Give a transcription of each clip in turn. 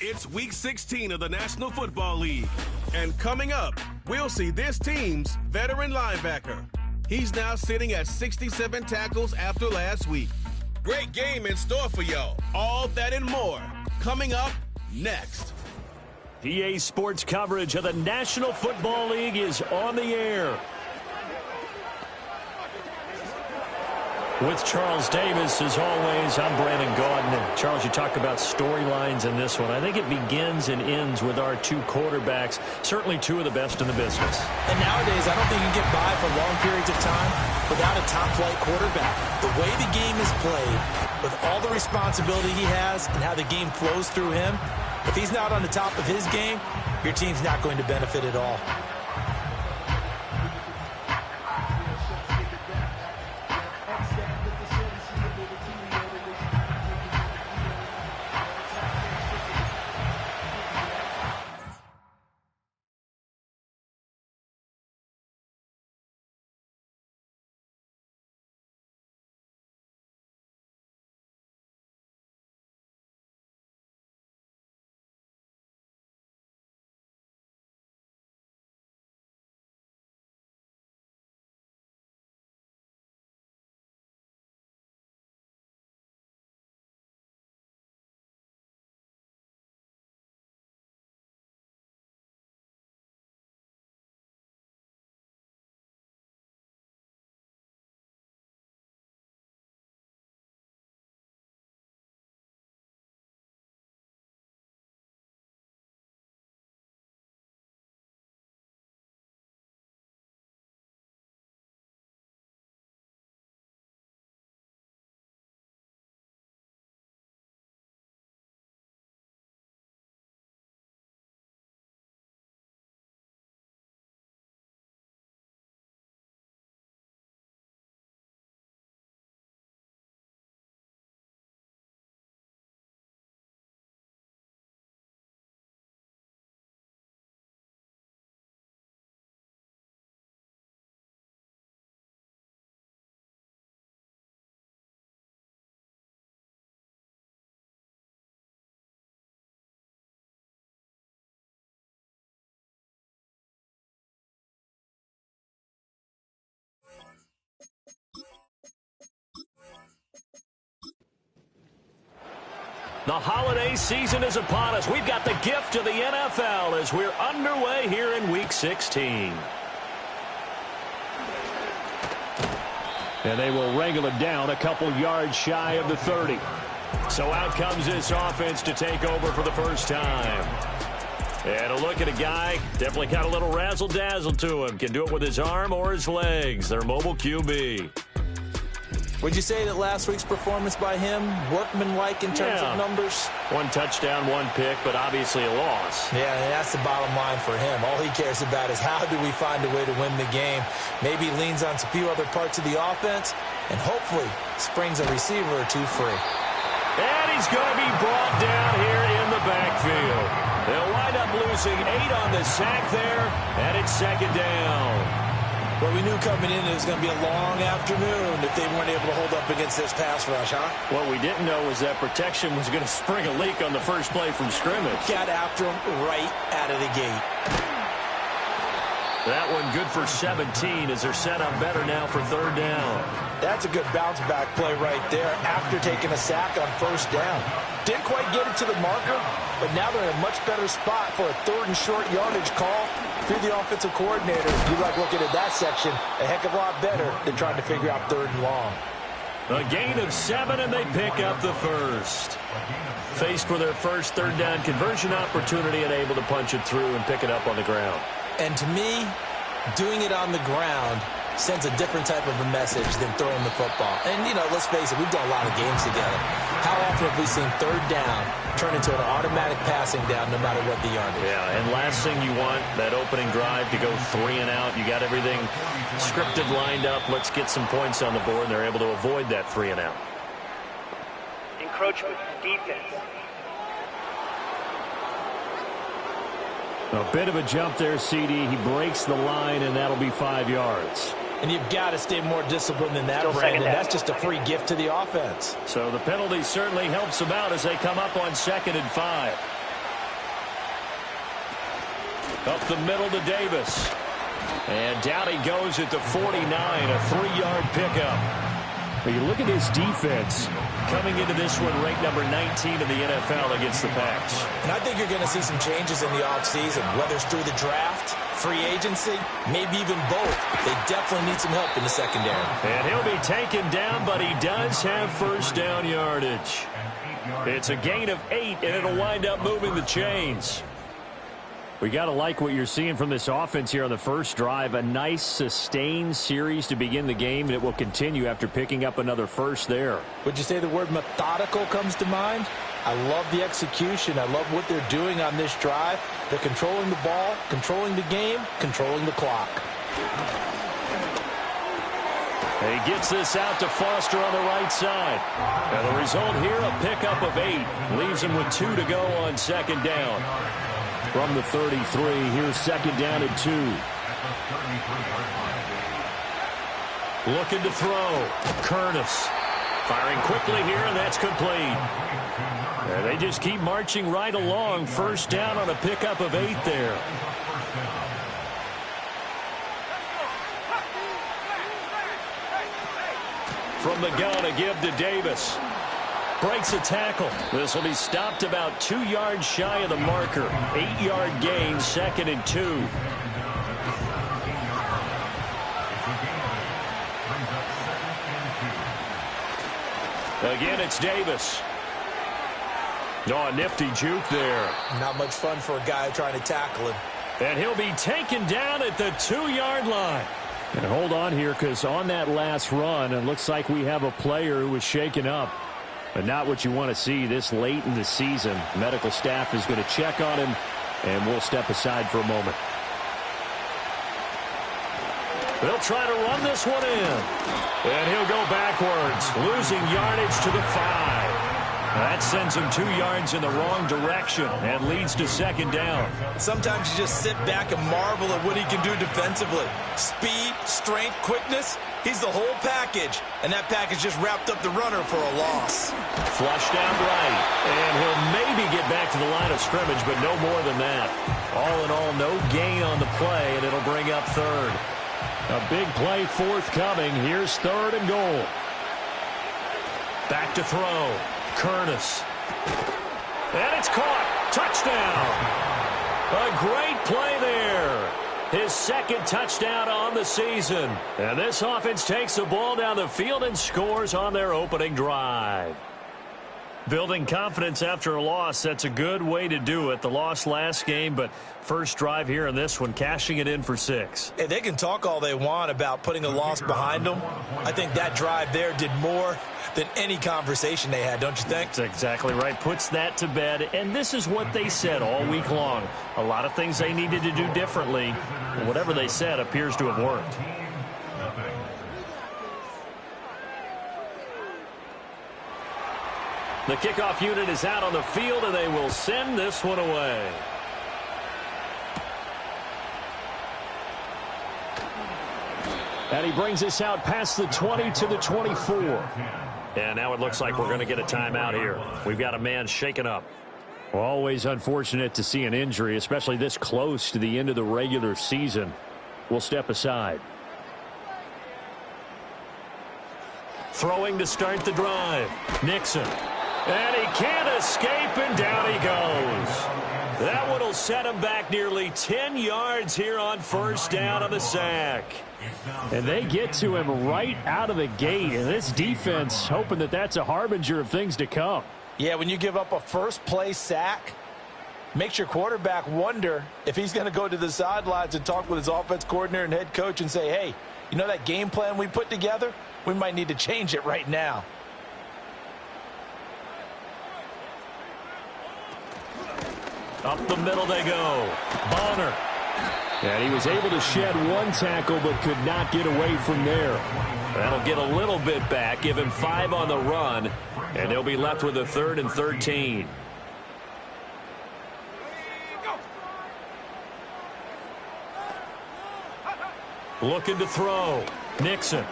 It's Week 16 of the National Football League. And coming up, we'll see this team's veteran linebacker. He's now sitting at 67 tackles after last week. Great game in store for y'all. All that and more coming up next. PA Sports coverage of the National Football League is on the air. With Charles Davis, as always, I'm Brandon Gaudin. Charles, you talk about storylines in this one. I think it begins and ends with our two quarterbacks, certainly two of the best in the business. And nowadays, I don't think you can get by for long periods of time without a top-flight quarterback. The way the game is played, with all the responsibility he has and how the game flows through him, if he's not on the top of his game, your team's not going to benefit at all. The holiday season is upon us. We've got the gift of the NFL as we're underway here in Week 16. And they will wrangle it down a couple yards shy of the 30. So out comes this offense to take over for the first time. And a look at a guy, definitely got a little razzle-dazzle to him. Can do it with his arm or his legs. Their mobile QB. Would you say that last week's performance by him, workmanlike in terms of numbers? One touchdown, one pick, but obviously a loss. Yeah, and that's the bottom line for him. All he cares about is how do we find a way to win the game. Maybe leans on a few other parts of the offense, and hopefully springs a receiver or two free. And he's going to be brought down here in the backfield. They'll wind up losing 8 on the sack there, and it's second down. Well, we knew coming in it was going to be a long afternoon if they weren't able to hold up against this pass rush, huh? What we didn't know was that protection was going to spring a leak on the first play from scrimmage. Got after him right out of the gate. That one good for 17 as they're set up better now for third down. That's a good bounce back play right there after taking a sack on first down. Didn't quite get it to the marker, but now they're in a much better spot for a third and short yardage call. If you're the offensive coordinator, you like looking at that section a heck of a lot better than trying to figure out third and long. A gain of 7, and they pick up the first. Faced with their first third down conversion opportunity and able to punch it through and pick it up on the ground. And to me, doing it on the ground sends a different type of a message than throwing the football. And, you know, let's face it, we've done a lot of games together. How often have we seen third down turn into an automatic passing down no matter what the yardage? Yeah, and last thing you want, that opening drive to go 3 and out. You got everything scripted, lined up. Let's get some points on the board, and they're able to avoid that 3 and out. Encroachment, defense. A bit of a jump there, CD. He breaks the line, and that'll be 5 yards. And you've got to stay more disciplined than that, Still Brandon. That's just a free gift to the offense. So the penalty certainly helps them out as they come up on 2nd and 5. Up the middle to Davis. And down he goes at the 49, a 3-yard pickup. Well, you look at this defense coming into this one ranked number 19 in the NFL against the Packs. And I think you're going to see some changes in the offseason, whether it's through the draft, free agency, maybe even both. They definitely need some help in the secondary. And he'll be taken down, but he does have first down yardage. It's a gain of 8, and it'll wind up moving the chains. We got to like what you're seeing from this offense here on the first drive. A nice, sustained series to begin the game, and it will continue after picking up another first there. Would you say the word methodical comes to mind? I love the execution. I love what they're doing on this drive. They're controlling the ball, controlling the game, controlling the clock. He gets this out to Foster on the right side. And the result here, a pickup of 8. Leaves him with 2 to go on second down. From the 33, here's second down and 2. Looking to throw. Curtis firing quickly here, and that's complete. And they just keep marching right along. First down on a pickup of 8 there. From the gun, a give to Davis. Breaks a tackle. This will be stopped about 2 yards shy of the marker. 8-yard gain, second and 2. Again, it's Davis. Oh, a nifty juke there. Not much fun for a guy trying to tackle him. And he'll be taken down at the 2-yard line. And hold on here, because on that last run, it looks like we have a player who was shaken up. But not what you want to see this late in the season. Medical staff is going to check on him, and we'll step aside for a moment. They'll try to run this one in. And he'll go backwards, losing yardage to the 5. That sends him 2 yards in the wrong direction and leads to second down. Sometimes you just sit back and marvel at what he can do defensively. Speed, strength, quickness. He's the whole package. And that package just wrapped up the runner for a loss. Flushed out right. And he'll maybe get back to the line of scrimmage, but no more than that. All in all, no gain on the play, and it'll bring up third. A big play forthcoming. Here's third and goal. Back to throw. Curtis. And it's caught. Touchdown. A great play there. His second touchdown on the season. And this offense takes the ball down the field and scores on their opening drive. Building confidence after a loss, that's a good way to do it. The loss last game, but first drive here in this one, cashing it in for 6. Hey, they can talk all they want about putting a loss behind them. I think that drive there did more than any conversation they had, don't you think? That's exactly right. Puts that to bed, and this is what they said all week long. A lot of things they needed to do differently. Whatever they said appears to have worked. The kickoff unit is out on the field, and they will send this one away. And he brings us out past the 20 to the 24. And now it looks like we're going to get a timeout here. We've got a man shaken up. Well, always unfortunate to see an injury, especially this close to the end of the regular season. We'll step aside. Throwing to start the drive. Nixon. And he can't escape, and down he goes. That one will set him back nearly 10 yards here on first down on the sack. And they get to him right out of the gate, and this defense hoping that that's a harbinger of things to come. Yeah, when you give up a first-play sack, makes your quarterback wonder if he's going to go to the sidelines and talk with his offense coordinator and head coach and say, hey, you know that game plan we put together? We might need to change it right now. Up the middle they go. Bonner. And he was able to shed one tackle but could not get away from there. That'll get a little bit back, give him 5 on the run, and they'll be left with a 3rd and 13. Looking to throw. Nixon.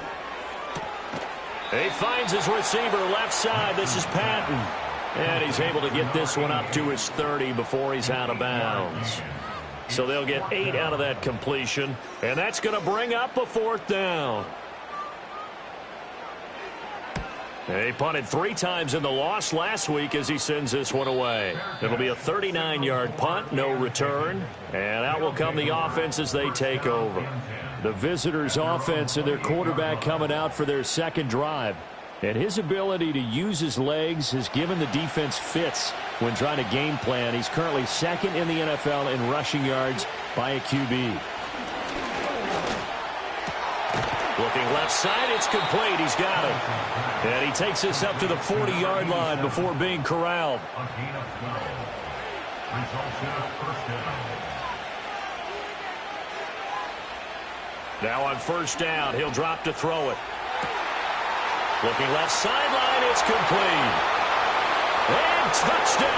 He finds his receiver left side. This is Patton. And he's able to get this one up to his 30 before he's out of bounds. So they'll get 8 out of that completion, and that's going to bring up a 4th down. He punted 3 times in the loss last week as he sends this one away. It'll be a 39-yard punt, no return, and out will come the offense as they take over. The visitors' offense and their quarterback coming out for their second drive. And his ability to use his legs has given the defense fits when trying to game plan. He's currently second in the NFL in rushing yards by a QB. Looking left side, it's complete. He's got it. And he takes this up to the 40-yard line before being corralled. Now on 1st down, he'll drop to throw it. Looking left sideline, it's complete. And touchdown!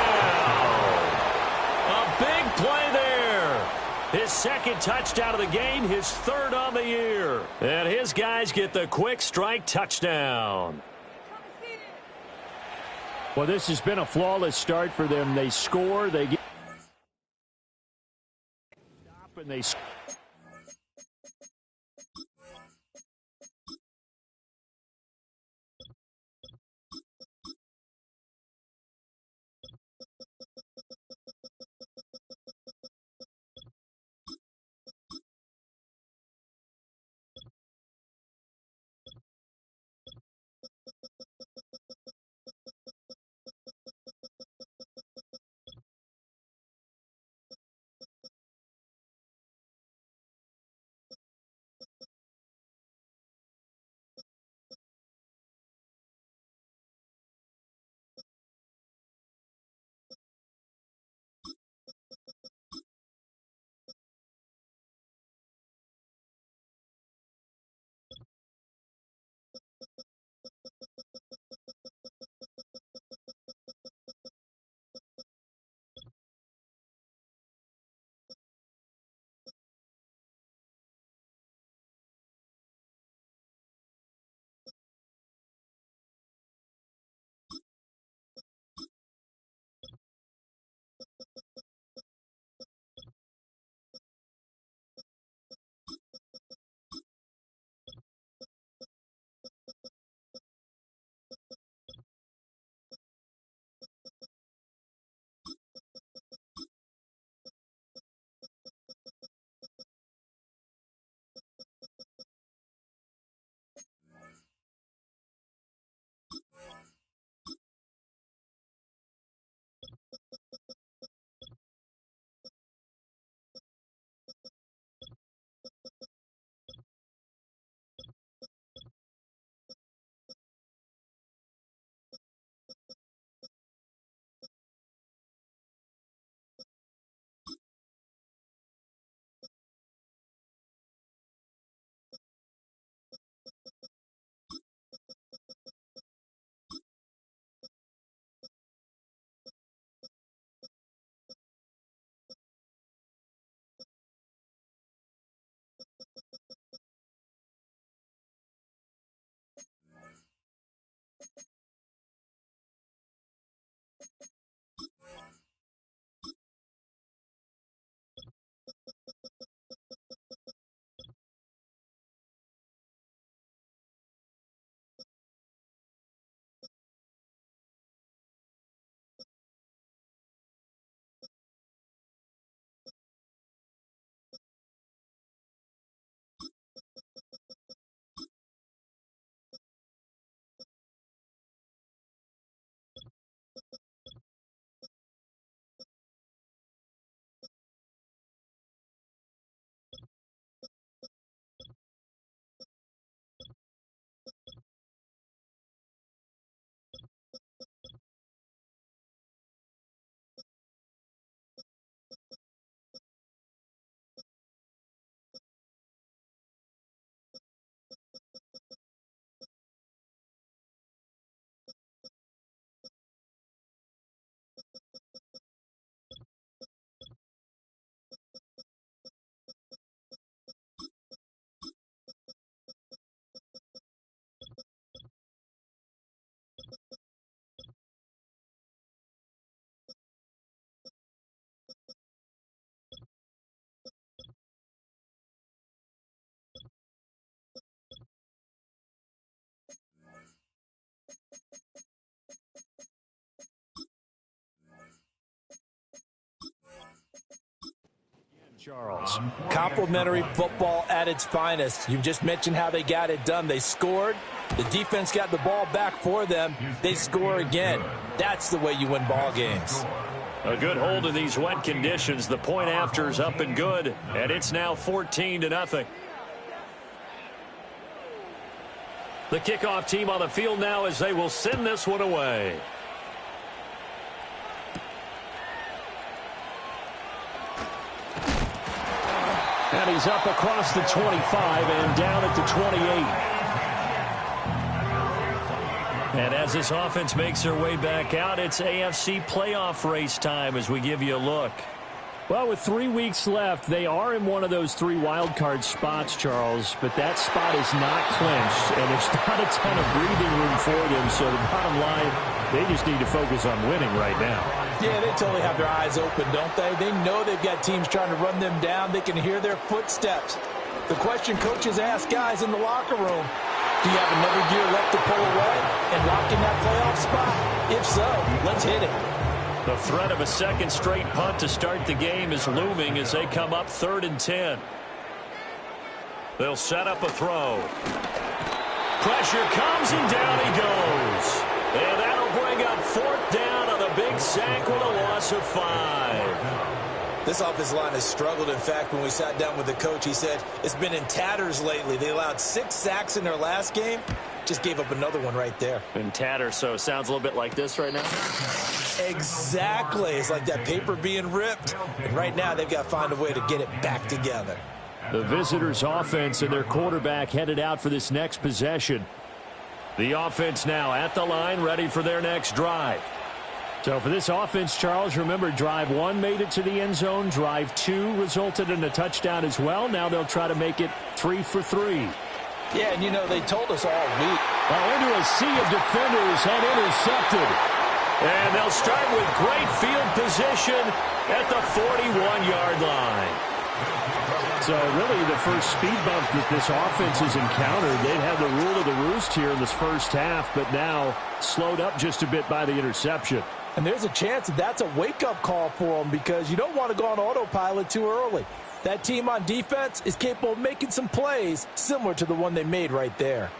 A big play there. His 2nd touchdown of the game, his 3rd on the year. And his guys get the quick strike touchdown. Well, this has been a flawless start for them. They score, they get and they score. Charles. Complimentary football at its finest. You just mentioned how they got it done. They scored. The defense got the ball back for them. They score again. That's the way you win ball games. A good hold in these wet conditions. The point after is up and good, and it's now 14-0. The kickoff team on the field now as they will send this one away. And he's up across the 25 and down at the 28. And as this offense makes their way back out, it's AFC playoff race time as we give you a look. Well, with 3 weeks left, they are in one of those 3 wild card spots, Charles, but that spot is not clinched, and there's not a ton of breathing room for them, so the bottom line, they just need to focus on winning right now. Yeah, they totally have their eyes open, don't they? They know they've got teams trying to run them down. They can hear their footsteps. The question coaches ask guys in the locker room, do you have another gear left to pull away and lock in that playoff spot? If so, let's hit it. The threat of a second straight punt to start the game is looming as they come up 3rd and 10. They'll set up a throw. Pressure comes and down he goes. And that'll bring up 4th down on a big sack with a loss of 5. This offensive line has struggled. In fact, when we sat down with the coach, he said it's been in tatters lately. They allowed 6 sacks in their last game. Just gave up another one right there. In tatters, so it sounds a little bit like this right now. Exactly. It's like that paper being ripped. And right now, they've got to find a way to get it back together. The visitors' offense and their quarterback headed out for this next possession. The offense now at the line, ready for their next drive. So for this offense, Charles, remember, drive 1 made it to the end zone. Drive 2 resulted in a touchdown as well. Now they'll try to make it 3 for 3. Yeah, and you know, they told us all week. Into a sea of defenders and intercepted. And they'll start with great field position at the 41-yard line. So really the first speed bump that this offense has encountered. They've had the rule of the roost here in this first half, but now slowed up just a bit by the interception. And there's a chance that that's a wake-up call for them because you don't want to go on autopilot too early. That team on defense is capable of making some plays similar to the one they made right there.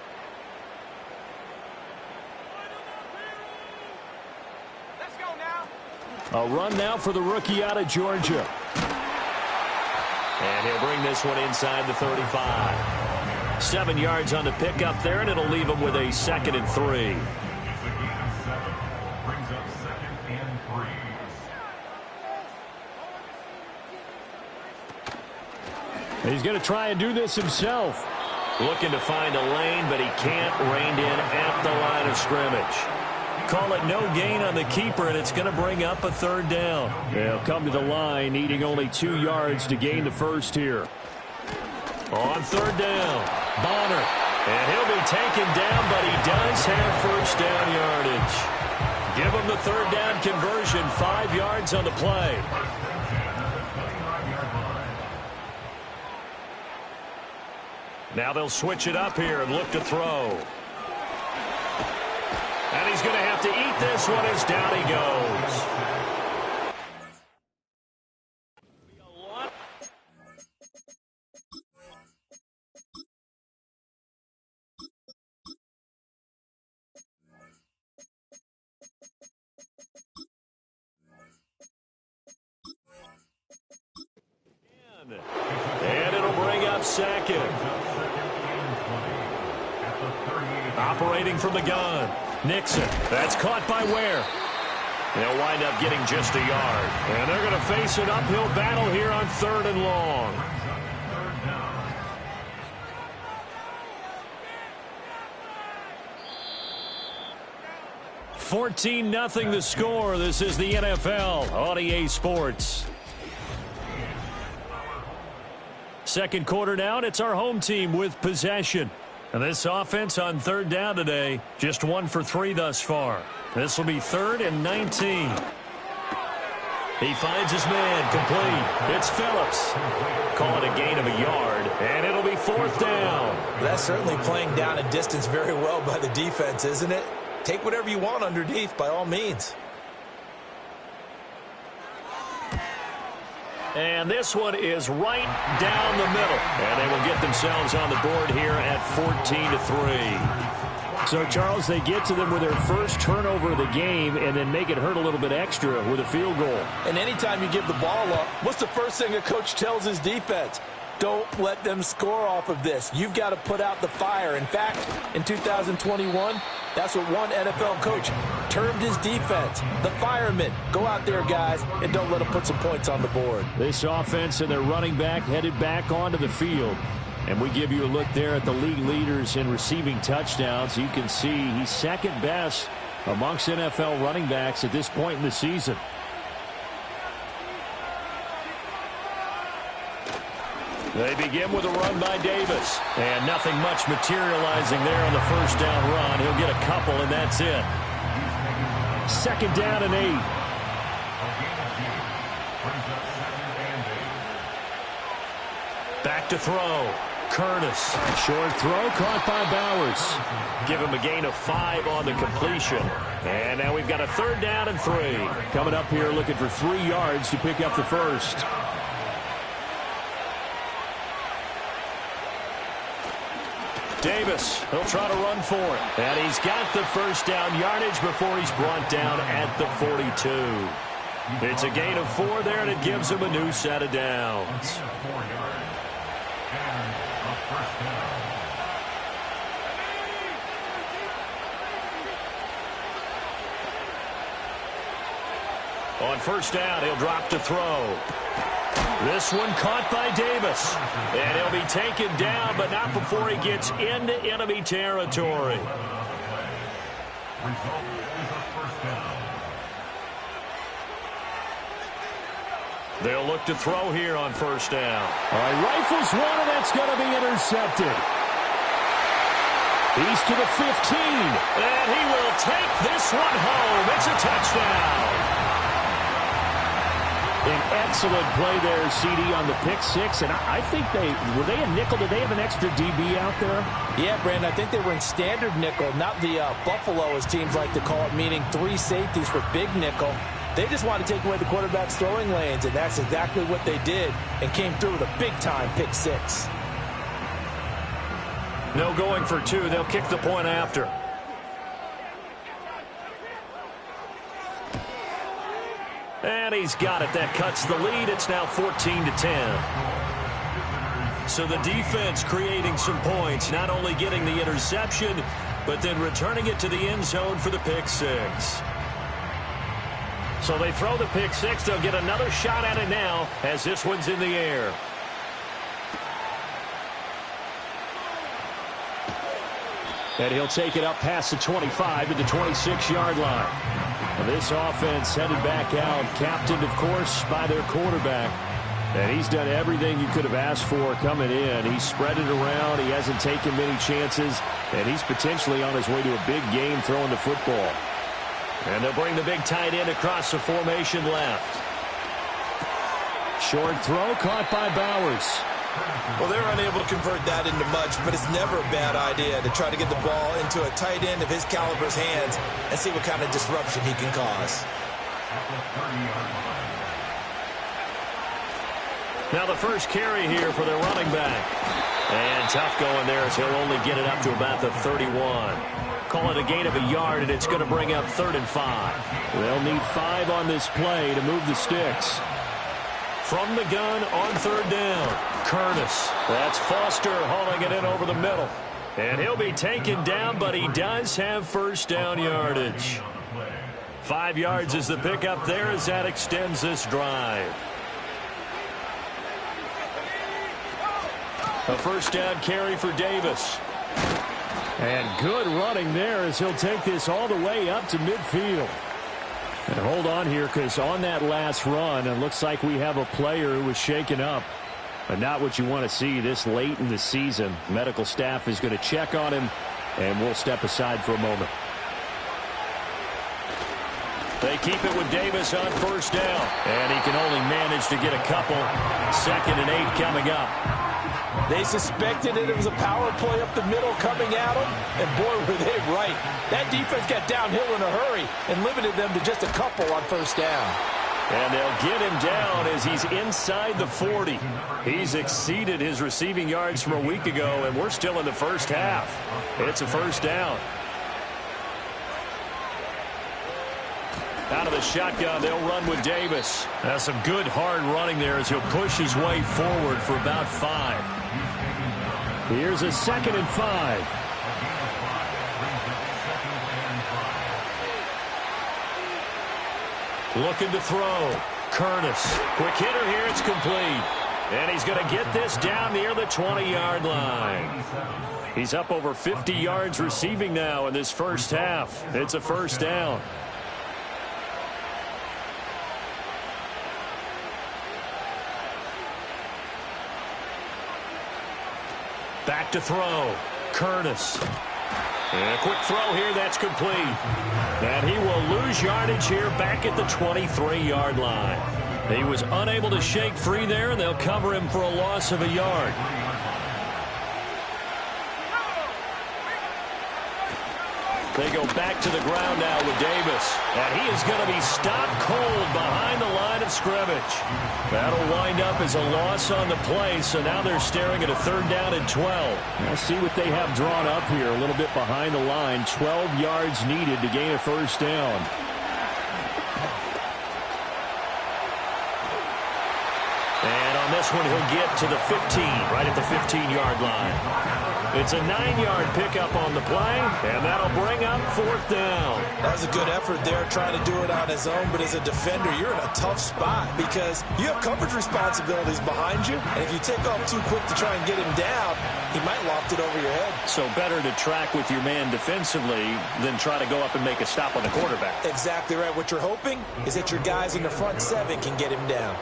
Let's go now. A run now for the rookie out of Georgia. And he'll bring this one inside the 35. 7 yards on the pickup there, and it'll leave him with a 2nd and 3. He's going to try and do this himself. Looking to find a lane, but he can't. Reined in at the line of scrimmage. Call it no gain on the keeper, and it's going to bring up a 3rd down. They'll come to the line, needing only 2 yards to gain the first here. On 3rd down, Bonner. And he'll be taken down, but he does have first down yardage. Give him the 3rd down conversion, 5 yards on the play. Now they'll switch it up here and look to throw. And he's going to have to eat this one as down he goes. And it'll bring up 2nd. Operating from the gun. Nixon. That's caught by Ware. They'll wind up getting just a yard. And they're going to face an uphill battle here on 3rd and long. $14-0 the score. This is the NFL on EA Sports. Second quarter now, and it's our home team with possession. And this offense on 3rd down today, just 1 for 3 thus far. This will be 3rd and 19. He finds his man, complete. It's Phillips. Call it a gain of a yard, and it'll be 4th down. That's certainly playing down a distance very well by the defense, isn't it? Take whatever you want underneath, by all means. And this one is right down the middle. And they will get themselves on the board here at 14-3. So, Charles, they get to them with their first turnover of the game and then make it hurt a little bit extra with a field goal. And anytime you give the ball up, what's the first thing a coach tells his defense? Don't let them score off of this. You've got to put out the fire. In fact, in 2021, that's what one NFL coach termed his defense, the firemen. Go out there, guys, and don't let them put some points on the board. This offense and their running back headed back onto the field. And we give you a look there at the league leaders in receiving touchdowns. You can see he's second best amongst NFL running backs at this point in the season. They begin with a run by Davis. And nothing much materializing there on the first down run. He'll get a couple, and that's it. Second down and 8. Back to throw. Curtis. Short throw caught by Bowers. Give him a gain of 5 on the completion. And now we've got a third down and 3. Coming up here looking for 3 yards to pick up the first. Davis, he'll try to run for it. And he's got the first down yardage before he's brought down at the 42. It's a gain of 4 there, and it gives him a new set of downs. On first down, he'll drop to throw. This one caught by Davis. And he'll be taken down, but not before he gets into enemy territory. They'll look to throw here on first down. All right, rifles one, and that's going to be intercepted. He's to the 15. And he will take this one home. It's a touchdown. An excellent play there, CD, on the pick six. And I think were they a nickel? Did they have an extra DB out there? Yeah, Brandon, I think they were in standard nickel, not the Buffalo, as teams like to call it, meaning 3 safeties for big nickel. They just wanted to take away the quarterback's throwing lanes, and that's exactly what they did and came through with a big-time pick six. No going for 2. They'll kick the point after. And he's got it. That cuts the lead. It's now 14-10. So the defense creating some points, not only getting the interception, but then returning it to the end zone for the pick six. So they throw the pick six. They'll get another shot at it now as this one's in the air. And he'll take it up past the 25 to the 26-yard line. This offense headed back out, captained, of course, by their quarterback. And he's done everything you could have asked for coming in. He's spread it around. He hasn't taken many chances. And he's potentially on his way to a big game throwing the football. And they'll bring the big tight end across the formation left. Short throw caught by Bowers. Well, they're unable to convert that into much, but it's never a bad idea to try to get the ball into a tight end of his caliber's hands and see what kind of disruption he can cause. Now the first carry here for their running back. And tough going there as he'll only get it up to about the 31. Call it a gain of a yard, and it's going to bring up 3rd and 5. They'll need 5 on this play to move the sticks. From the gun on 3rd down, Curtis. That's Foster hauling it in over the middle. And he'll be taken down, but he does have first down yardage. 5 yards is the pickup there as that extends this drive. A first down carry for Davis. And good running there as he'll take this all the way up to midfield. And hold on here, because on that last run, it looks like we have a player who was shaken up. But not what you want to see this late in the season. Medical staff is going to check on him, and we'll step aside for a moment. They keep it with Davis on first down. And he can only manage to get a couple. 2nd and 8 coming up. They suspected it was a power play up the middle coming at them, and boy, were they right. That defense got downhill in a hurry and limited them to just a couple on first down. And they'll get him down as he's inside the 40. He's exceeded his receiving yards from a week ago, and we're still in the first half. It's a first down. Out of the shotgun, they'll run with Davis. That's some good hard running there as he'll push his way forward for about 5. Here's a 2nd and 5. Looking to throw. Curtis. Quick hitter here. It's complete. And he's going to get this down near the 20-yard line. He's up over 50 yards receiving now in this first half. It's a first down. Back to throw. Curtis. And a quick throw here. That's complete. And he will lose yardage here back at the 23-yard line. He was unable to shake free there, and they'll cover him for a loss of a yard. They go back to the ground now with Davis. And he is going to be stopped cold behind the line of scrimmage. That'll wind up as a loss on the play, so now they're staring at a 3rd down and 12. Let's see what they have drawn up here. A little bit behind the line. 12 yards needed to gain a first down. And on this one, he'll get to the 15, right at the 15-yard line. It's a 9-yard pickup on the play, and that'll bring up 4th down. That was a good effort there, trying to do it on his own, but as a defender, you're in a tough spot because you have coverage responsibilities behind you, and if you take off too quick to try and get him down, he might loft it over your head. So better to track with your man defensively than try to go up and make a stop on the quarterback. Exactly right. What you're hoping is that your guys in the front 7 can get him down.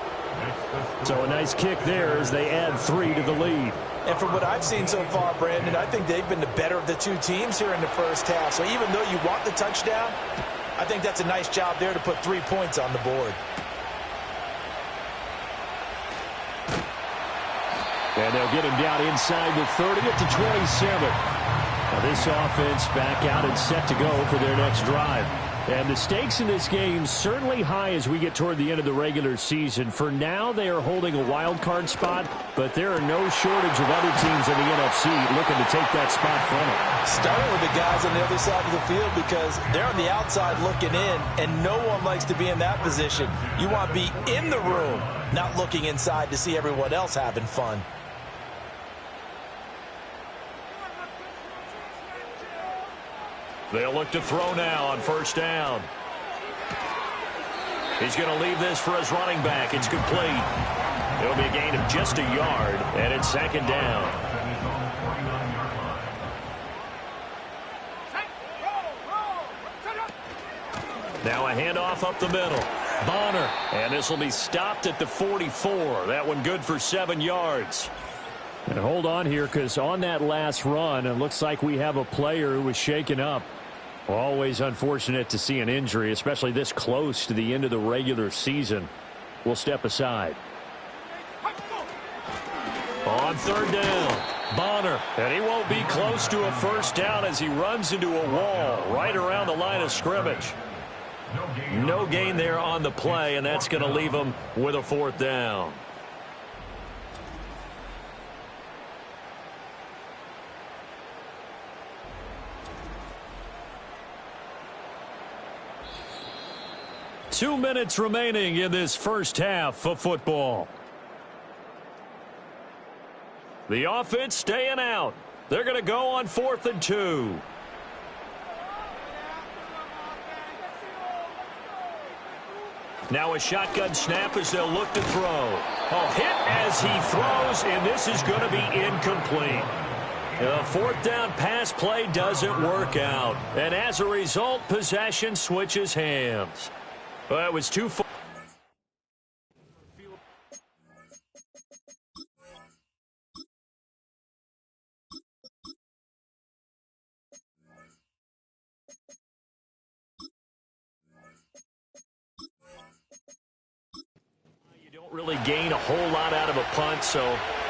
So a nice kick there as they add 3 to the lead. And from what I've seen so far, Brandon, I think they've been the better of the two teams here in the first half. So even though you want the touchdown, I think that's a nice job there to put 3 points on the board. And they'll get him down inside the 30 at the 27. Now this offense back out and set to go for their next drive. And the stakes in this game certainly high as we get toward the end of the regular season. For now, they are holding a wild card spot, but there are no shortage of other teams in the NFC looking to take that spot from them. Starting with the guys on the other side of the field because they're on the outside looking in, and no one likes to be in that position. You want to be in the room, not looking inside to see everyone else having fun. They'll look to throw now on 1st down. He's going to leave this for his running back. It's complete. It'll be a gain of just a yard, and it's 2nd down. Now a handoff up the middle. Bonner, and this will be stopped at the 44. That one good for 7 yards. And hold on here because on that last run, it looks like we have a player who was shaken up. Always unfortunate to see an injury, especially this close to the end of the regular season. We'll step aside. On 3rd down, Bonner, and he won't be close to a first down as he runs into a wall right around the line of scrimmage. No gain there on the play, and that's going to leave him with a 4th down. Two minutes remaining in this first half of football. The offense staying out. They're going to go on 4th and 2. Now a shotgun snap as they'll look to throw. A hit as he throws, and this is going to be incomplete. The 4th down pass play doesn't work out, and as a result, possession switches hands. Well, it was too far. You don't really gain a whole lot out of a punt, so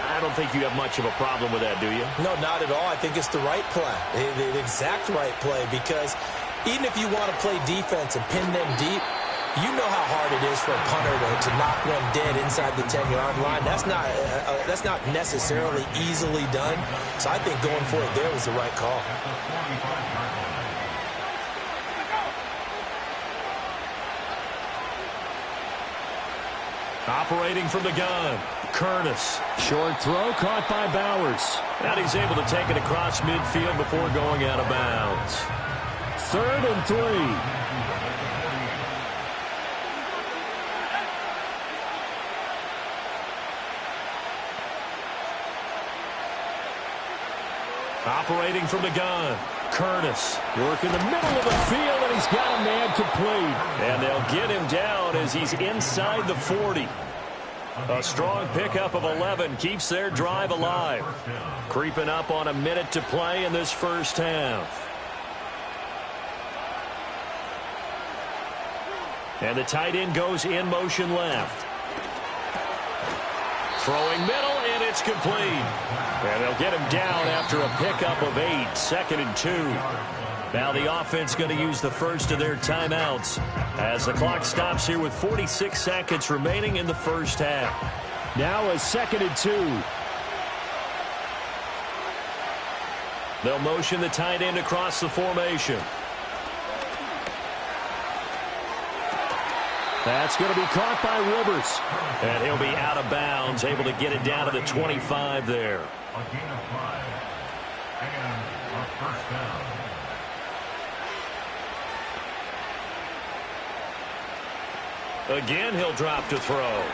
I don't think you have much of a problem with that, do you? No, not at all. I think it's the right play, the exact right play, because even if you want to play defense and pin them deep, You know how hard it is for a punter to knock one dead inside the 10-yard line. That's not necessarily easily done. So I think going for it there was the right call. Operating from the gun, Curtis. Short throw caught by Bowers. And he's able to take it across midfield before going out of bounds. 3rd and 3. Operating from the gun, Curtis. Work in the middle of the field, and he's got a man complete. And they'll get him down as he's inside the 40. A strong pickup of 11 keeps their drive alive. Creeping up on a minute to play in this first half. And the tight end goes in motion left. Throwing middle, and it's complete. And they'll get him down after a pickup of 8, 2nd and 2. Now the offense going to use the first of their timeouts as the clock stops here with 46 seconds remaining in the first half. Now a 2nd and 2. They'll motion the tight end across the formation. That's going to be caught by Rivers. And he'll be out of bounds, able to get it down to the 25 there. Again, he'll drop to throw. Nowhere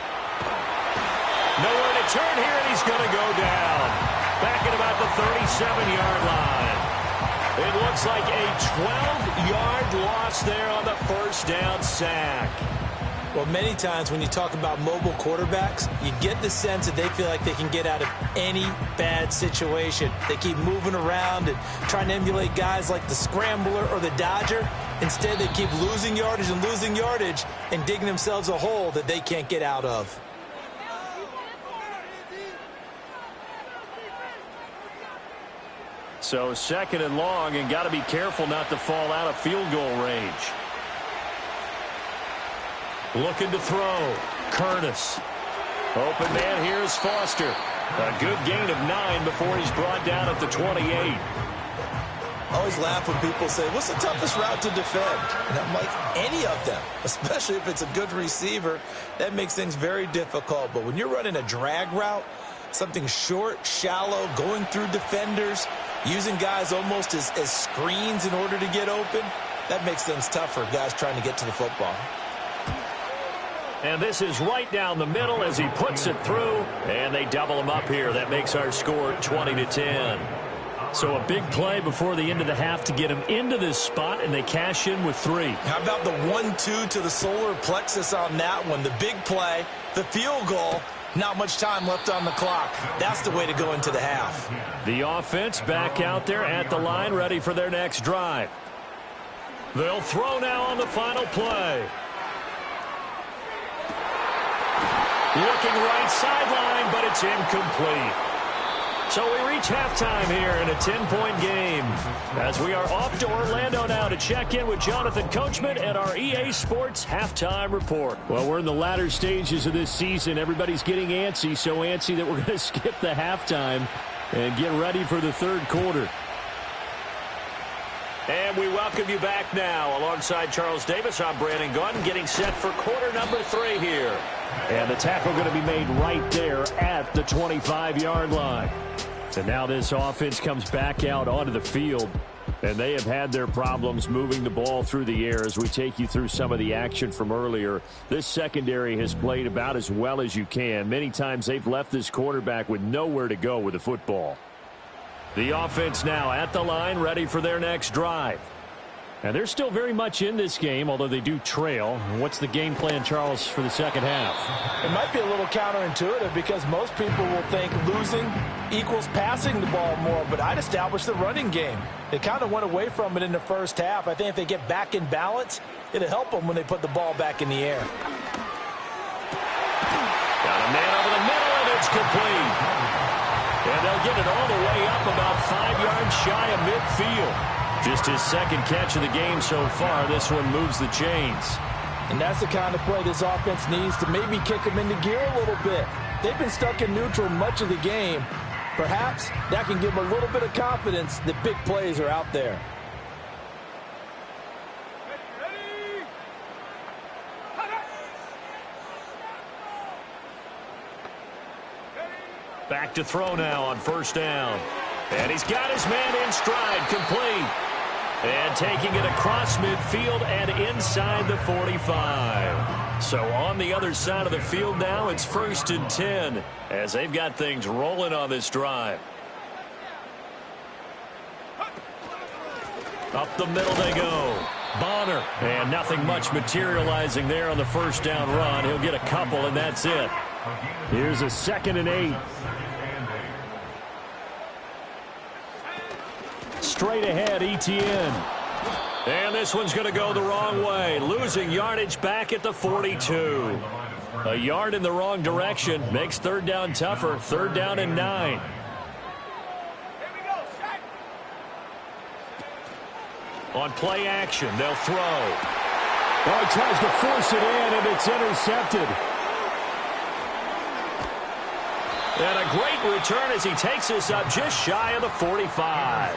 to turn here, and he's going to go down. Back at about the 37-yard line. It looks like a 12-yard loss there on the first down sack. Well, many times when you talk about mobile quarterbacks, you get the sense that they feel like they can get out of any bad situation. They keep moving around and trying to emulate guys like the scrambler or the dodger. Instead, they keep losing yardage and digging themselves a hole that they can't get out of. So 2nd and long, and got to be careful not to fall out of field goal range. Looking to throw. Curtis. Open man here is Foster. A good gain of 9 before he's brought down at the 28. I always laugh when people say, what's the toughest route to defend? And I'm like, any of them, especially if it's a good receiver. That makes things very difficult. But when you're running a drag route, something short, shallow, going through defenders, using guys almost as screens in order to get open, that makes things tough for guys trying to get to the football. And this is right down the middle as he puts it through, and they double him up here. That makes our score 20-10. So a big play before the end of the half to get him into this spot, and they cash in with 3. How about the 1-2 to the solar plexus on that one? The big play, the field goal, not much time left on the clock. That's the way to go into the half. The offense back out there at the line, ready for their next drive. They'll throw now on the final play. Looking right sideline, but it's incomplete. So we reach halftime here in a 10-point game as we are off to Orlando now to check in with Jonathan Coachman and our EA Sports Halftime Report. Well, we're in the latter stages of this season. Everybody's getting antsy, so antsy that we're going to skip the halftime and get ready for the third quarter. And we welcome you back now. Alongside Charles Davis, I'm Brandon Gordon, getting set for quarter number 3 here. And the tackle going to be made right there at the 25-yard line. And now this offense comes back out onto the field. And they have had their problems moving the ball through the air as we take you through some of the action from earlier. This secondary has played about as well as you can. Many times they've left this quarterback with nowhere to go with the football. The offense now at the line, ready for their next drive. And they're still very much in this game, although they do trail. What's the game plan, Charles, for the second half? It might be a little counterintuitive because most people will think losing equals passing the ball more, but I'd establish the running game. They kind of went away from it in the first half. I think if they get back in balance, it'll help them when they put the ball back in the air. Got a man over the middle, and it's complete. And they'll get it all the way up about 5 yards shy of midfield. Just his second catch of the game so far. This one moves the chains. And that's the kind of play this offense needs to maybe kick them into gear a little bit. They've been stuck in neutral much of the game. Perhaps that can give them a little bit of confidence that big plays are out there. Back to throw now on first down. And he's got his man in stride, complete. And taking it across midfield and inside the 45. So on the other side of the field now, it's 1st and 10 as they've got things rolling on this drive. Up the middle they go. Bonner. And nothing much materializing there on the first down run. He'll get a couple, and that's it. Here's a 2nd and 8. Straight ahead, Etienne. And this one's going to go the wrong way. Losing yardage back at the 42. A yard in the wrong direction makes third down tougher. 3rd down and 9. On play action, they'll throw. Oh, he tries to force it in, and it's intercepted. And a great return as he takes this up just shy of the 45.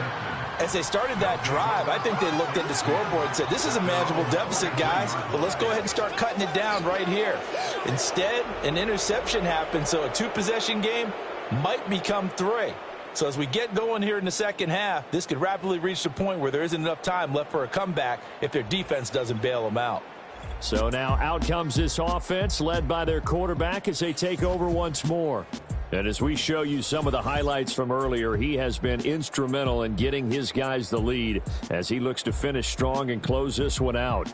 As they started that drive, I think they looked at the scoreboard and said, this is a manageable deficit, guys, but let's go ahead and start cutting it down right here. Instead, an interception happened, so a 2-possession game might become 3. So as we get going here in the second half, this could rapidly reach the point where there isn't enough time left for a comeback if their defense doesn't bail them out. So now out comes this offense led by their quarterback as they take over once more. And as we show you some of the highlights from earlier, he has been instrumental in getting his guys the lead as he looks to finish strong and close this one out.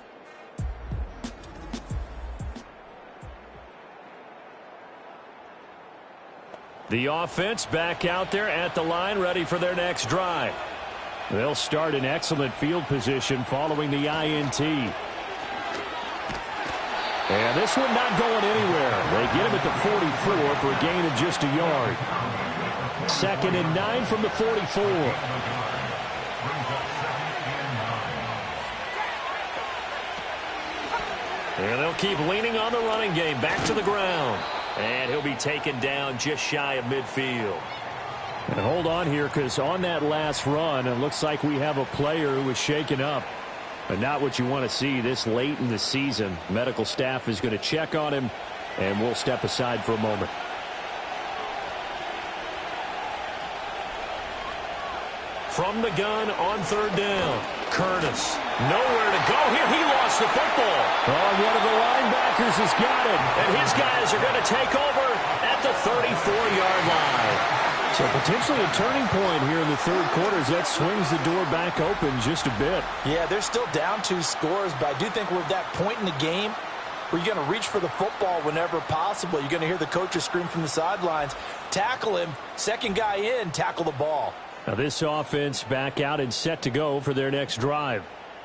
The offense back out there at the line, ready for their next drive. They'll start in excellent field position following the INT. And this one not going anywhere. They get him at the 44 for a gain of just a yard. 2nd and 9 from the 44. And they'll keep leaning on the running game. Back to the ground. And he'll be taken down just shy of midfield. And hold on here, because on that last run, it looks like we have a player who was shaken up. But not what you want to see this late in the season. Medical staff is going to check on him, and we'll step aside for a moment. From the gun on 3rd down. Curtis. Nowhere to go here. He lost the football. Oh, one of the linebackers has got it. And his guys are going to take over at the 34-yard line. So potentially a turning point here in the 3rd quarter as that swings the door back open just a bit. Yeah, they're still down 2 scores, but I do think we're at that point in the game where you're going to reach for the football whenever possible. You're going to hear the coaches scream from the sidelines, tackle him, 2nd guy in, tackle the ball. Now this offense back out and set to go for their next drive.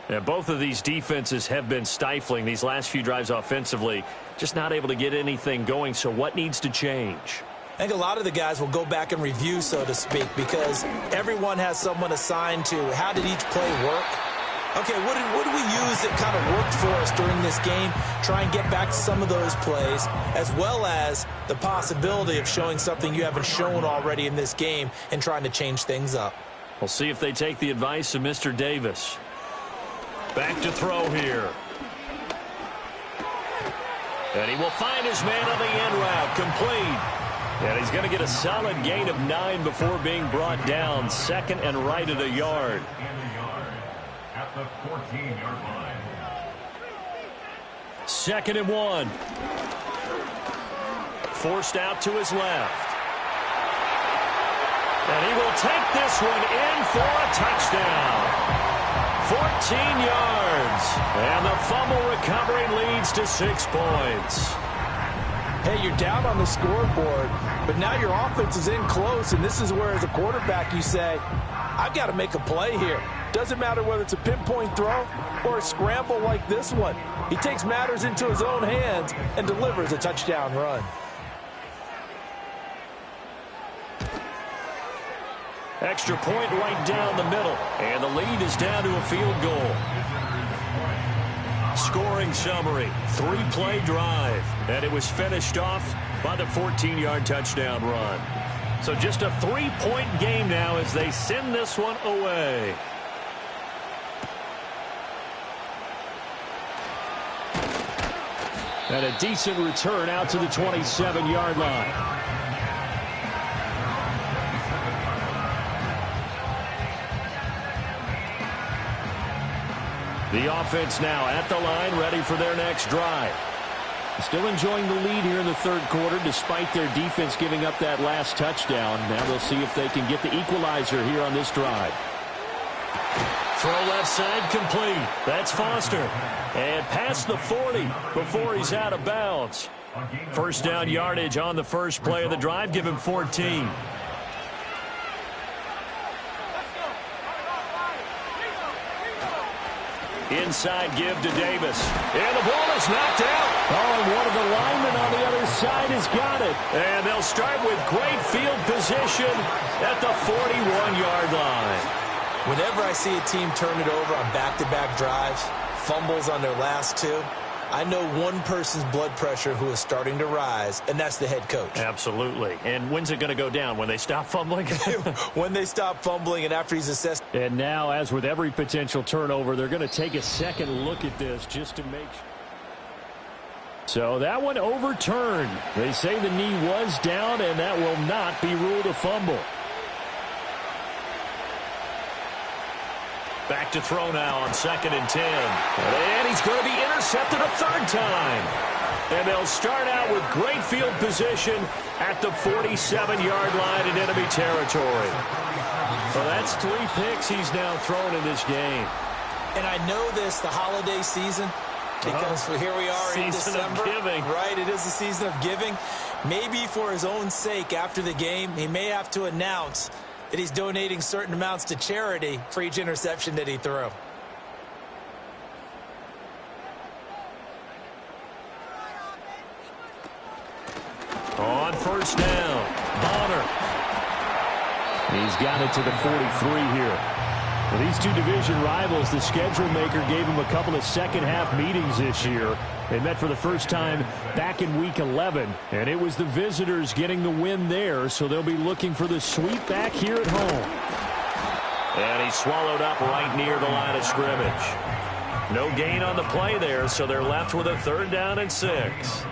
And both of these defenses have been stifling these last few drives offensively, just not able to get anything going. So what needs to change? I think a lot of the guys will go back and review, so to speak, because everyone has someone assigned to how did each play work. Okay, what did we use that kind of worked for us during this game? Try and get back to some of those plays, as well as the possibility of showing something you haven't shown already in this game and trying to change things up. We'll see if they take the advice of Mr. Davis. Back to throw here. And he will find his man on the end route, complete. And he's going to get a solid gain of 9 before being brought down. 2nd and right at a yard. At the 14-yard line. 2nd and 1. Forced out to his left. And he will take this one in for a touchdown. 14 yards. And the fumble recovery leads to 6 points. Hey, you're down on the scoreboard, but now your offense is in close, and this is where, as a quarterback, you say, I've got to make a play here. Doesn't matter whether it's a pinpoint throw or a scramble like this one. He takes matters into his own hands and delivers a touchdown run. Extra point right down the middle, and the lead is down to a field goal. scoring summary. 3-play drive. And it was finished off by the 14-yard touchdown run. So just a 3-point game now as they send this one away. And a decent return out to the 27-yard line. The offense now at the line, ready for their next drive. Still enjoying the lead here in the third quarter, despite their defense giving up that last touchdown. Now they'll see if they can get the equalizer here on this drive. Throw left side complete. That's Foster. And past the 40 before he's out of bounds. First down yardage on the first play of the drive. Give him 14. Inside give to Davis. And the ball is knocked out. Oh, and one of the linemen on the other side has got it. And they'll start with great field position at the 41-yard line. Whenever I see a team turn it over on back-to-back drives, fumbles on their last two, I know one person's blood pressure who is starting to rise, and that's the head coach. Absolutely. And when's it going to go down? When they stop fumbling? When they stop fumbling and after he's assessed. And now, as with every potential turnover, they're going to take a second look at this just to make sure. So that one overturned. They say the knee was down, and that will not be ruled a fumble. Back to throw now on 2nd and 10. And he's going to be intercepted a third time. And they'll start out with great field position at the 47-yard line in enemy territory. So that's 3 picks he's now thrown in this game. And I know this, the holiday season, because here we are in December. Season of giving. Right, it is the season of giving. Maybe for his own sake after the game, he may have to announce that he's donating certain amounts to charity for each interception that he threw. On first down, Bonner. He's got it to the 43 here. For these two division rivals, the schedule maker gave him a couple of second-half meetings this year. They met for the first time back in Week 11, and it was the visitors getting the win there, so they'll be looking for the sweep back here at home. And he's swallowed up right near the line of scrimmage. No gain on the play there, so they're left with a 3rd down and 6.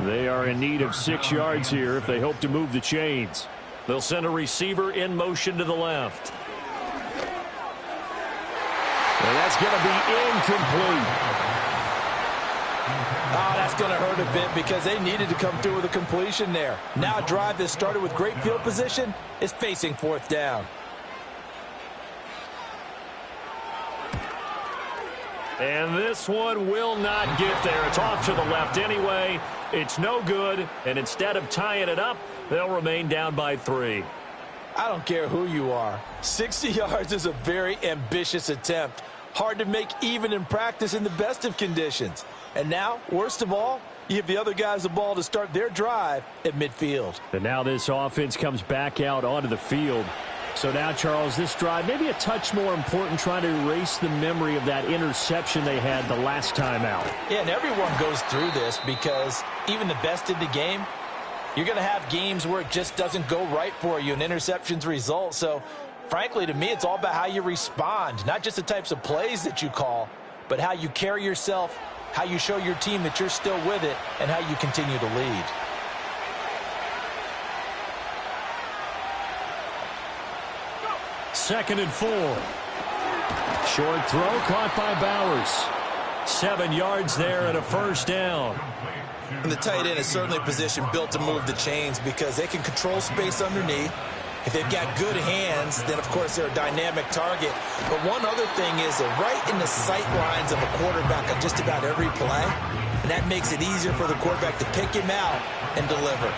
They are in need of 6 yards here if they hope to move the chains. They'll send a receiver in motion to the left. And that's going to be incomplete. Oh, that's going to hurt a bit because they needed to come through with a completion there. Now a drive that started with great field position is facing 4th down. And this one will not get there. It's off to the left anyway. It's no good. And instead of tying it up, they'll remain down by 3. I don't care who you are. 60 yards is a very ambitious attempt. Hard to make even in practice in the best of conditions. And now, worst of all, you give the other guys the ball to start their drive at midfield. And now this offense comes back out onto the field. So now, Charles, this drive maybe a touch more important, trying to erase the memory of that interception they had the last time out. Yeah, and everyone goes through this because even the best in the game, you're going to have games where it just doesn't go right for you and interceptions result. So, frankly, to me, it's all about how you respond, not just the types of plays that you call, but how you carry yourself, how you show your team that you're still with it, and how you continue to lead. Second and 4. Short throw caught by Bowers. 7 yards there and a first down. And the tight end is certainly a position built to move the chains because they can control space underneath. If they've got good hands, then, of course, they're a dynamic target. But one other thing is they're right in the sight lines of a quarterback on just about every play, and that makes it easier for the quarterback to pick him out and deliver.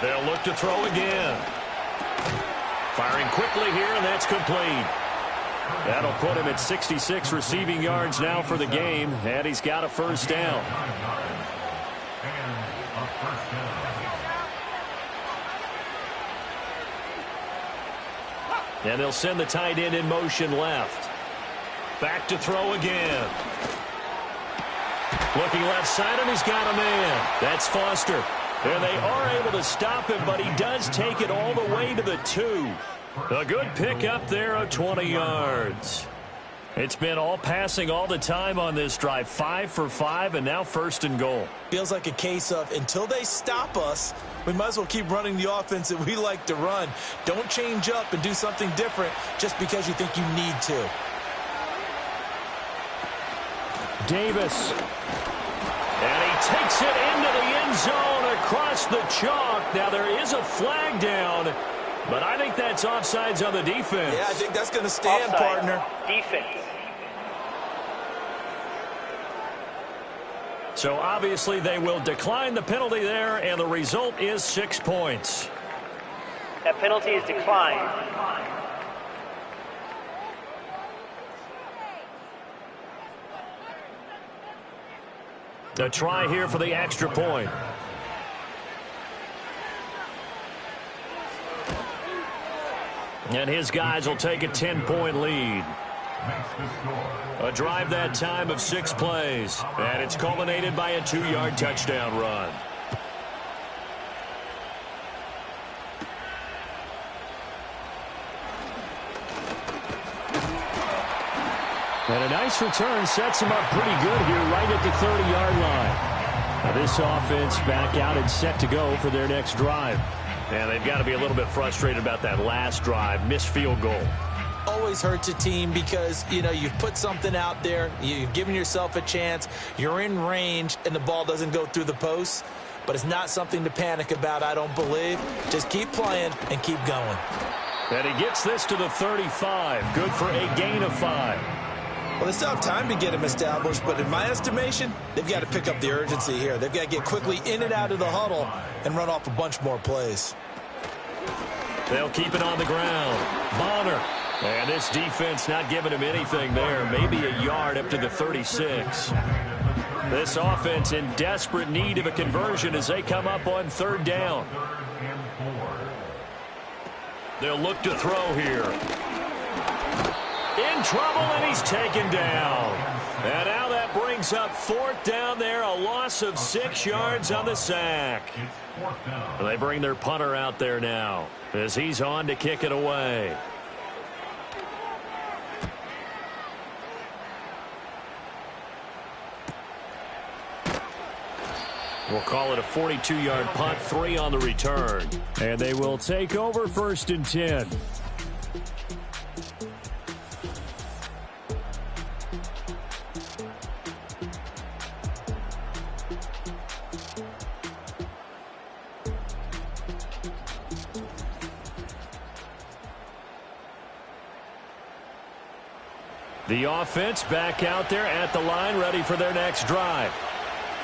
They'll look to throw again. Firing quickly here, and that's complete. That'll put him at 66 receiving yards now for the game, and he's got a first down. And they'll send the tight end in motion left. Back to throw again. Looking left side, and he's got a man. That's Foster. And they are able to stop him, but he does take it all the way to the 2. A good pickup there of 20 yards. It's been all passing all the time on this drive. 5 for 5, and now 1st and goal. Feels like a case of until they stop us, we might as well keep running the offense that we like to run. Don't change up and do something different just because you think you need to. Davis. And he takes it into the end zone across the chalk. Now there is a flag down, but I think that's offsides on the defense. Yeah, I think that's going to stand, Offside. partner. Defense. So obviously they will decline the penalty there, and the result is 6 points. That penalty is declined. A try here for the extra point. And his guys will take a 10-point lead. A drive that time of 6 plays. And it's culminated by a 2-yard touchdown run. And a nice return sets him up pretty good here right at the 30-yard line. Now this offense back out and set to go for their next drive. And they've got to be a little bit frustrated about that last drive. Missed field goal. Always hurts a team because, you know, you've put something out there. You've given yourself a chance. You're in range, and the ball doesn't go through the posts. But it's not something to panic about, I don't believe. Just keep playing and keep going. And he gets this to the 35. Good for a gain of 5. Well, they still have time to get him established, but in my estimation, they've got to pick up the urgency here. They've got to get quickly in and out of the huddle and run off a bunch more plays. They'll keep it on the ground. Bonner. And this defense not giving him anything there. Maybe a yard up to the 36. This offense in desperate need of a conversion as they come up on 3rd down. They'll look to throw here. In trouble, and he's taken down. And now that brings up 4th down there, a loss of 6 yards on the sack. And they bring their punter out there now as he's on to kick it away. We'll call it a 42-yard punt, 3 on the return. And they will take over 1st and 10. The offense back out there at the line, ready for their next drive.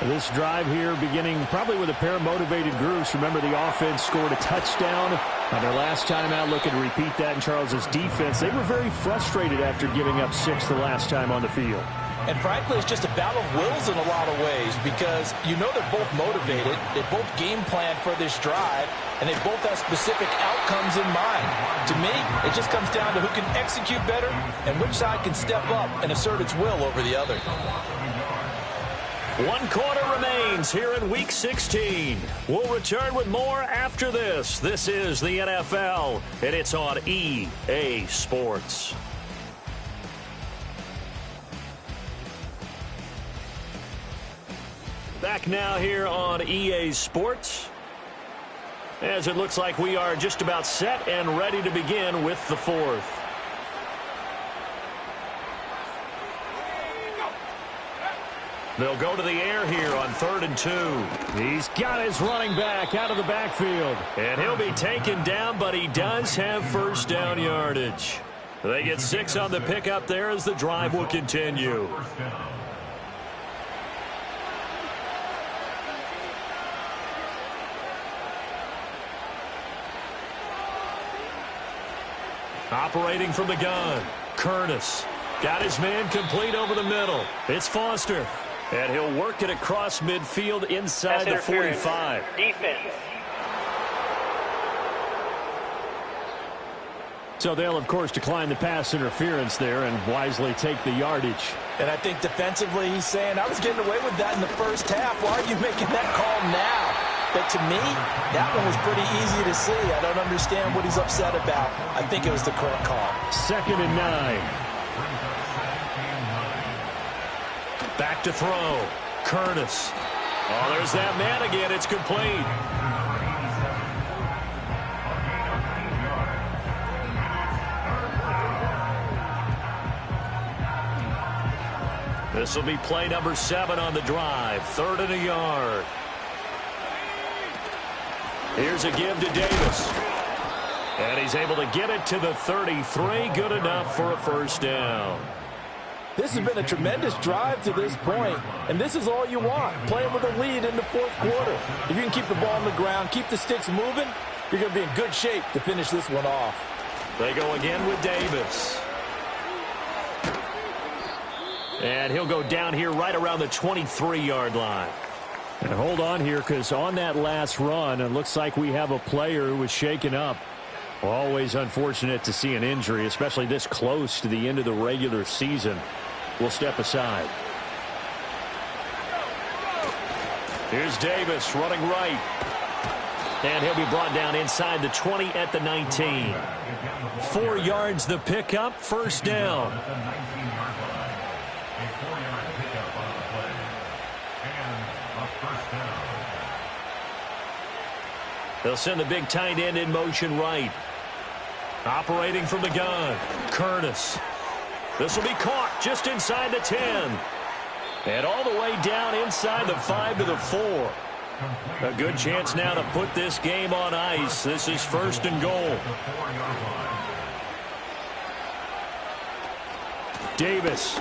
This drive here beginning probably with a pair of motivated groups. Remember, the offense scored a touchdown on their last time out. Looking to repeat that in Charles's defense. They were very frustrated after giving up 6 the last time on the field. And frankly, it's just a battle of wills in a lot of ways because you know they're both motivated. They both game plan for this drive, and they both have specific outcomes in mind. To me, it just comes down to who can execute better and which side can step up and assert its will over the other. 1 quarter remains here in Week 16. We'll return with more after this. This is the NFL, and it's on EA Sports. Back now here on EA Sports, as it looks like we are just about set and ready to begin with the 4th. They'll go to the air here on 3rd and 2. He's got his running back out of the backfield. And he'll be taken down, but he does have 1st down yardage. They get 6 on the pickup there as the drive will continue. Operating from the gun, Curtis. Got his man complete over the middle. It's Foster. And he'll work it across midfield inside the 45. Defense. So they'll, of course, decline the pass interference there and wisely take the yardage. And I think defensively he's saying, I was getting away with that in the first half. Why are you making that call now? But to me, that one was pretty easy to see. I don't understand what he's upset about. I think it was the correct call. 2nd and 9. Back to throw. Curtis. Oh, there's that man again. It's complete. This will be play number 7 on the drive. 3rd and a yard. Here's a give to Davis. And he's able to get it to the 33. Good enough for a first down. This has been a tremendous drive to this point, and this is all you want, playing with a lead in the 4th quarter. If you can keep the ball on the ground, keep the sticks moving, you're going to be in good shape to finish this one off. They go again with Davis. And he'll go down here right around the 23-yard line. And hold on here, because on that last run, it looks like we have a player who was shaken up. Always unfortunate to see an injury, especially this close to the end of the regular season. We'll step aside. Here's Davis running right. And he'll be brought down inside the 20 at the 19. 4 yards the pickup, first down. They'll send the big tight end in motion right. Operating from the gun, Curtis. This will be caught just inside the 10. And all the way down inside the 5 to the 4. A good chance now to put this game on ice. This is 1st and goal. Davis.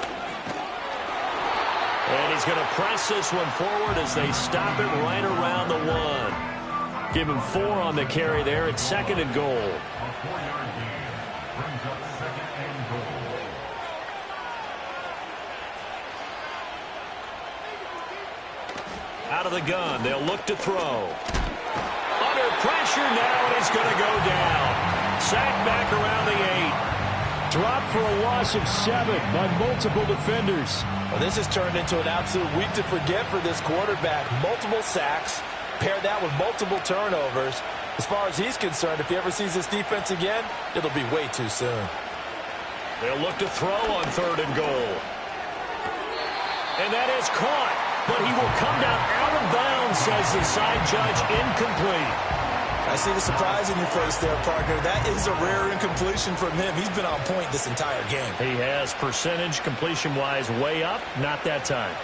And he's going to press this one forward as they stop it right around the 1. Give him 4 on the carry there at 2nd and goal. A 4-yard gain brings up 2nd and goal. Out of the gun, they'll look to throw. Under pressure now, and he's going to go down. Sacked back around the 8. Dropped for a loss of 7 by multiple defenders. Well, this has turned into an absolute week to forget for this quarterback. Multiple sacks. Pair that with multiple turnovers. As far as he's concerned, if he ever sees this defense again, it'll be way too soon. They'll look to throw on 3rd and goal. And that is caught, but he will come down out of bounds, says the side judge, incomplete. I see the surprise in your face there, partner. That is a rare incompletion from him. He's been on point this entire game. He has percentage completion-wise way up, not that time.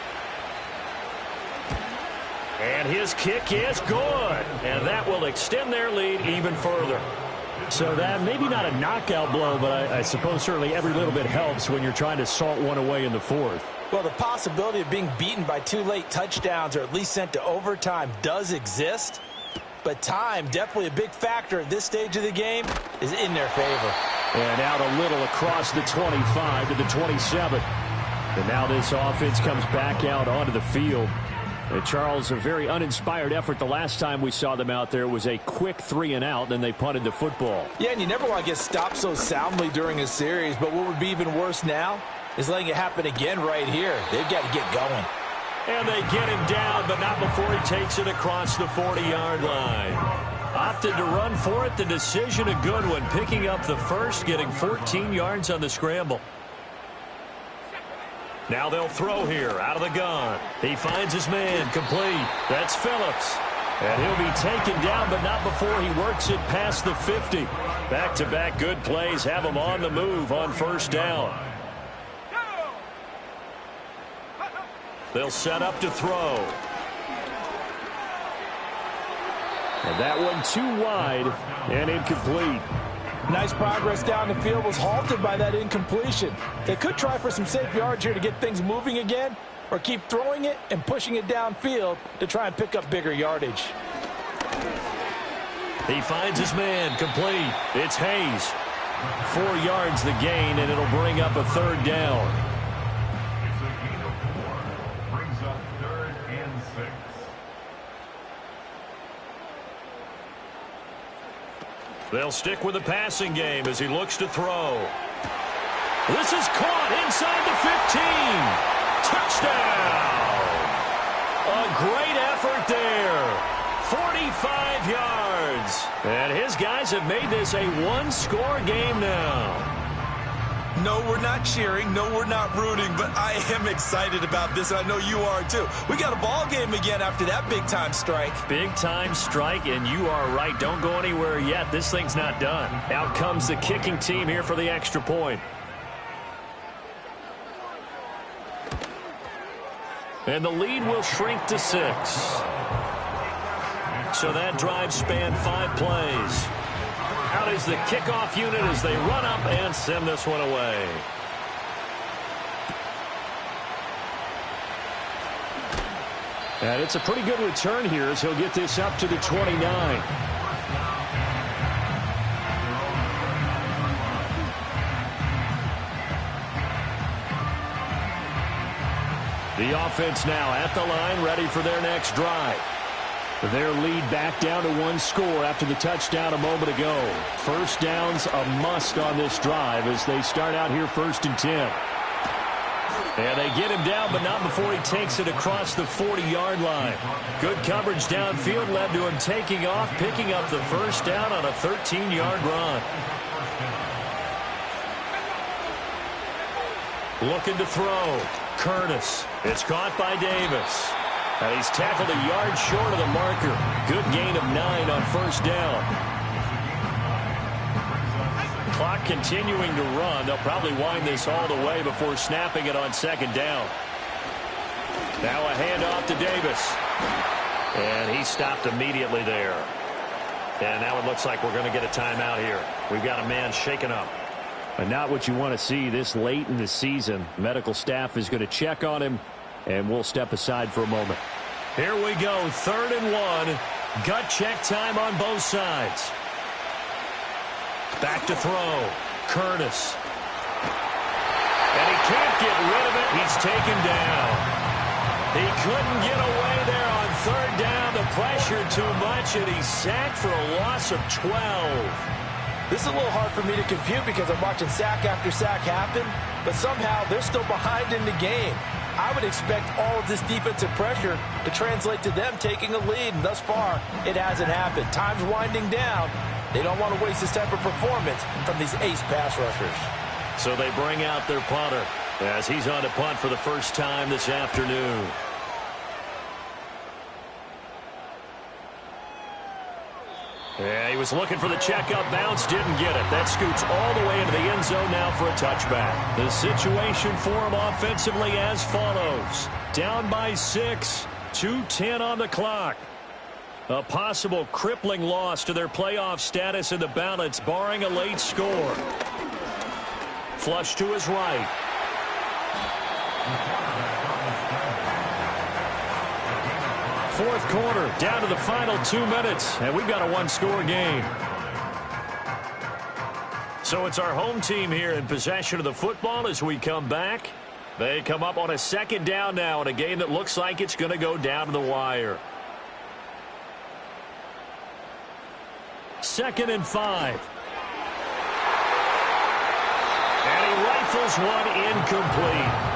And his kick is good. And that will extend their lead even further. So that maybe not a knockout blow, but I suppose certainly every little bit helps when you're trying to salt one away in the 4th. Well, the possibility of being beaten by 2 late touchdowns or at least sent to overtime does exist. But time, definitely a big factor at this stage of the game, is in their favor. And out a little across the 25 to the 27. And now this offense comes back out onto the field. And Charles, a very uninspired effort. The last time we saw them out there was a quick 3 and out, then they punted the football. Yeah, and you never want to get stopped so soundly during a series, but what would be even worse now is letting it happen again right here. They've got to get going. And they get him down, but not before he takes it across the 40-yard line. Opted to run for it. The decision a good one, picking up the first, getting 14 yards on the scramble. Now they'll throw here out of the gun. He finds his man complete. That's Phillips. And he'll be taken down, but not before he works it past the 50. Back-to-back good plays have him on the move on first down. They'll set up to throw. And that one too wide and incomplete. Nice progress down the field was halted by that incompletion. They could try for some safe yards here to get things moving again, or keep throwing it and pushing it downfield to try and pick up bigger yardage. He finds his man complete. It's Hayes. 4 yards the gain, and it'll bring up a 3rd down. It's a gain of 4. Brings up 3rd and 6. They'll stick with the passing game as he looks to throw. This is caught inside the 15. Touchdown! A great effort there. 45 yards. And his guys have made this a one-score game now. No, we're not cheering. No, we're not rooting. But I am excited about this, and I know you are too. We got a ball game again after that big-time strike. Big-time strike, and you are right. Don't go anywhere yet. This thing's not done. Out comes the kicking team here for the extra point. And the lead will shrink to 6. So that drive spanned 5 plays. Out is the kickoff unit as they run up and send this one away. And it's a pretty good return here as he'll get this up to the 29. The offense now at the line, ready for their next drive. Their lead back down to 1 score after the touchdown a moment ago. First down's a must on this drive as they start out here 1st and 10. And they get him down, but not before he takes it across the 40-yard line. Good coverage downfield led to him taking off, picking up the first down on a 13-yard run. Looking to throw. Curtis. It's caught by Davis. And he's tackled a yard short of the marker. Good gain of 9 on first down. Clock continuing to run. They'll probably wind this all the way before snapping it on 2nd down. Now a handoff to Davis. And he stopped immediately there. And now it looks like we're going to get a timeout here. We've got a man shaken up. And not what you want to see this late in the season. Medical staff is going to check on him, and we'll step aside for a moment. Here we go, 3rd and 1. Gut check time on both sides. Back to throw. Curtis. And he can't get rid of it. He's taken down. He couldn't get away there on 3rd down. The pressure too much, and he's sacked for a loss of 12. This is a little hard for me to compute because I'm watching sack after sack happen, but somehow they're still behind in the game. I would expect all of this defensive pressure to translate to them taking a lead, and thus far, it hasn't happened. Time's winding down. They don't want to waste this type of performance from these ace pass rushers. So they bring out their punter as he's on to punt for the first time this afternoon. Yeah, he was looking for the checkup bounce, didn't get it. That scoots all the way into the end zone now for a touchback. The situation for him offensively as follows. Down by 6, 2:10 on the clock. A possible crippling loss to their playoff status in the balance, barring a late score. Flush to his right. Fourth quarter, down to the final 2 minutes, and we've got a one-score game. So it's our home team here in possession of the football as we come back. They come up on a second down now in a game that looks like it's going to go down to the wire. 2nd and 5. And he rifles one incomplete.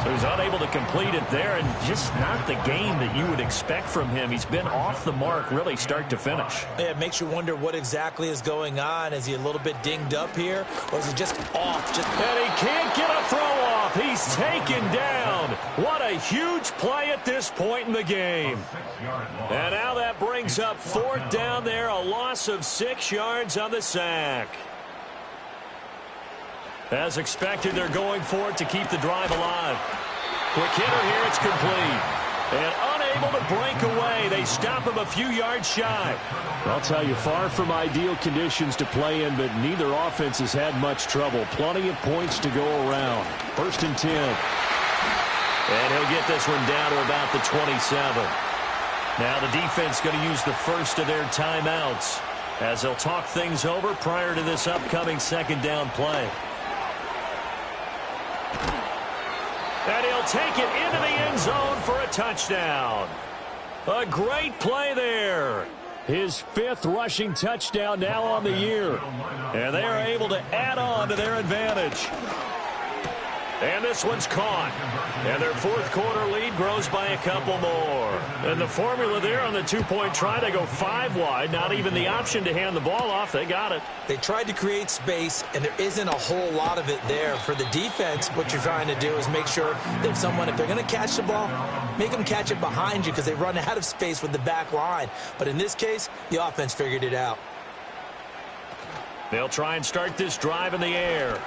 So he's unable to complete it there, and just not the game that you would expect from him. He's been off the mark really start to finish. Yeah, it makes you wonder what exactly is going on. Is he a little bit dinged up here, or is he just off? And he can't get a throw off. He's taken down. What a huge play at this point in the game. And now that brings up 4th down there, a loss of 6 yards on the sack. As expected, they're going for it to keep the drive alive. Quick hitter here, it's complete. And unable to break away. They stop him a few yards shy. I'll tell you, far from ideal conditions to play in, but neither offense has had much trouble. Plenty of points to go around. 1st and 10. And he'll get this one down to about the 27. Now the defense going to use the first of their timeouts as they'll talk things over prior to this upcoming 2nd down play. And he'll take it into the end zone for a touchdown. A great play there. His 5th rushing touchdown now on the year. And they are able to add on to their advantage. And this one's caught. And their 4th quarter lead grows by a couple more. And the formula there on the 2-point try, they go 5 wide. Not even the option to hand the ball off. They got it. They tried to create space, and there isn't a whole lot of it there. For the defense, what you're trying to do is make sure that if they're going to catch the ball, make them catch it behind you because they run out of space with the back line. But in this case, the offense figured it out. They'll try and start this drive in the air.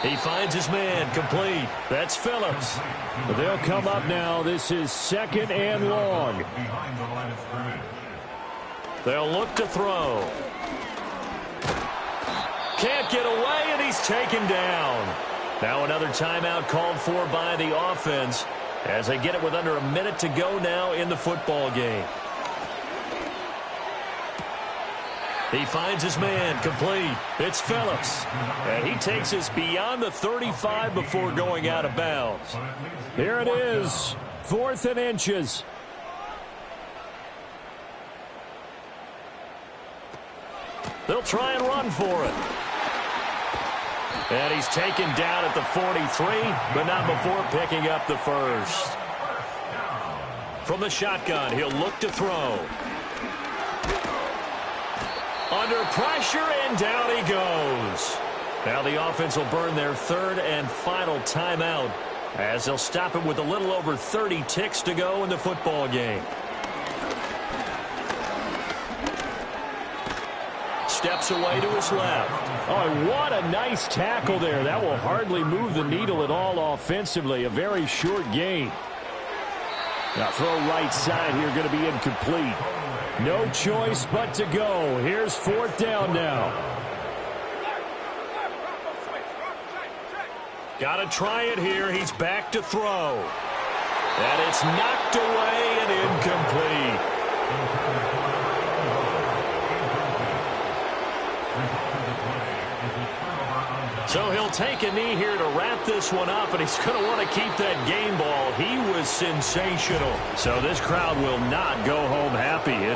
He finds his man, complete. That's Phillips. They'll come up now. This is 2nd and long. Behind the line of scrimmage. They'll look to throw. Can't get away, and he's taken down. Now another timeout called for by the offense as they get it with under a minute to go now in the football game. He finds his man, complete. It's Phillips. And he takes us beyond the 35 before going out of bounds. Here it is, 4th and inches. They'll try and run for it. And he's taken down at the 43, but not before picking up the 1st. From the shotgun, he'll look to throw. Under pressure, and down he goes. Now the offense will burn their 3rd and final timeout as they'll stop it with a little over 30 ticks to go in the football game. Steps away to his left. Oh, what a nice tackle there. That will hardly move the needle at all offensively. A very short gain. Now throw right side here, going to be incomplete. No choice but to go. Here's 4th down now. Got to try it here. He's back to throw. And it's knocked away and incomplete. So he'll take a knee here to wrap this one up, and he's going to want to keep that game ball. He was sensational. So this crowd will not go home happy. It's